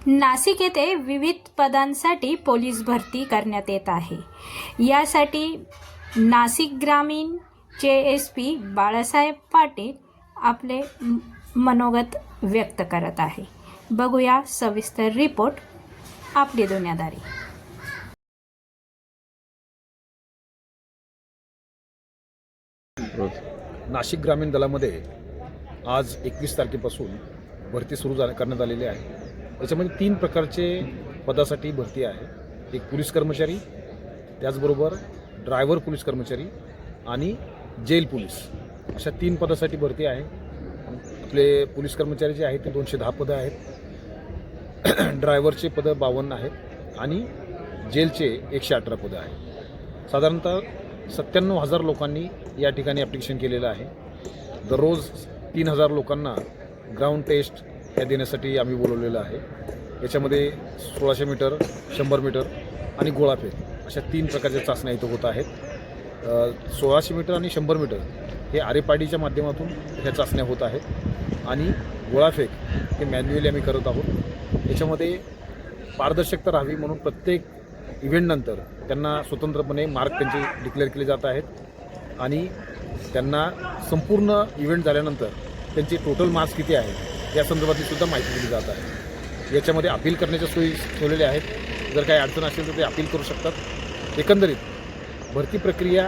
नाशिक येथे विविध पदांसाठी पोलीस भरती करण्यात येत आहे। यासाठी नाशिक ग्रामीणचे एसपी बाळासाहेब पाटील आपले मनोगत व्यक्त करत आहे। बघूया सविस्तर रिपोर्ट, आपली दुनियादारी। नाशिक ग्रामीण दलामध्ये आज 21 तारखेपासून भरती सुरू करण्यात आलेली आहे। याच्यामध्ये 3 प्रकारचे पदासाठी भरती आहे। एक पोलीस कर्मचारी, त्याचबरोबर ड्रायव्हर पोलीस कर्मचारी आणि जेल पोलीस, अशा 3 पदासाठी भरती आहे। आपले पोलीस कर्मचारी जे आहेत ते 210 पदं आहेत, ड्रायव्हरचे पदं 52 आहेत आणि जेलचे 118 पदं आहेत। साधारणतः 97,000 लोकांनी या ठिकाणी ॲप्लिकेशन केलेलं आहे। दररोज 3,000 लोकांना ग्राउंड टेस्ट या देण्यासाठी आम्ही बोलवलेलं आहे। याच्यामध्ये 1600 मीटर, 100 मीटर आणि गोळाफेक अशा 3 प्रकारच्या चाचण्या इथं होत आहेत। 1600 मीटर आणि 100 मीटर हे आरेपाडीच्या माध्यमातून ह्या चाचण्या होत आहेत आणि गोळाफेक हे मॅन्युअली आम्ही करत आहोत। याच्यामध्ये पारदर्शकता राहावी म्हणून प्रत्येक इव्हेंटनंतर त्यांना स्वतंत्रपणे मार्क त्यांचे डिक्लेअर केले जात आहेत आणि त्यांना संपूर्ण इव्हेंट झाल्यानंतर त्यांचे टोटल मार्क्स किती आहेत या संदर्भातली सुद्धा माहिती दिली जात आहे। याच्यामध्ये अपील करण्याच्या सोयी ठेवलेल्या आहेत। जर काही अडचण असेल तर ते अपील करू शकतात। एकंदरीत भरती प्रक्रिया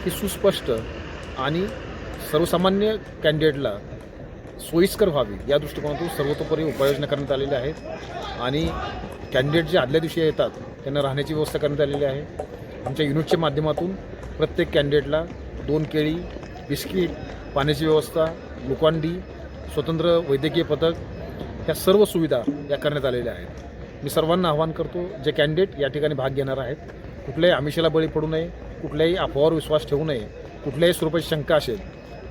ही सुस्पष्ट आणि सर्वसामान्य कॅन्डिडेटला सोयीस्कर व्हावी या दृष्टिकोनातून सर्वतोपरी उपाययोजना करण्यात आलेल्या आहेत आणि कॅन्डिडेट जे आदल्या दिवशी येतात त्यांना राहण्याची व्यवस्था करण्यात आलेली आहे। आमच्या युनिटच्या माध्यमातून प्रत्येक कॅन्डिडेटला 2 केळी, बिस्किट, पाण्याची व्यवस्था, ग्लुकॉन-डी, स्वतंत्र वैद्यकीय पथक, ह्या सर्व सुविधा या करण्यात आलेल्या आहेत। मी सर्वांना आवाहन करतो, जे कॅन्डिडेट या ठिकाणी भाग घेणार आहेत, कुठल्याही आमिषाला बळी पडू नये, कुठल्याही अफवावर विश्वास ठेवू नये। कुठल्याही स्वरूपाची शंका असेल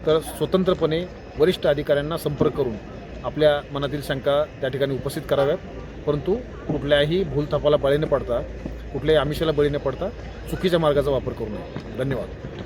तर स्वतंत्रपणे वरिष्ठ अधिकाऱ्यांना संपर्क करून आपल्या मनातील शंका त्या ठिकाणी उपस्थित कराव्यात, परंतु कुठल्याही भूलथापाला बळी न पडता, कुठल्याही आमिषाला बळी न पडता चुकीच्या मार्गाचा वापर करू नये। धन्यवाद।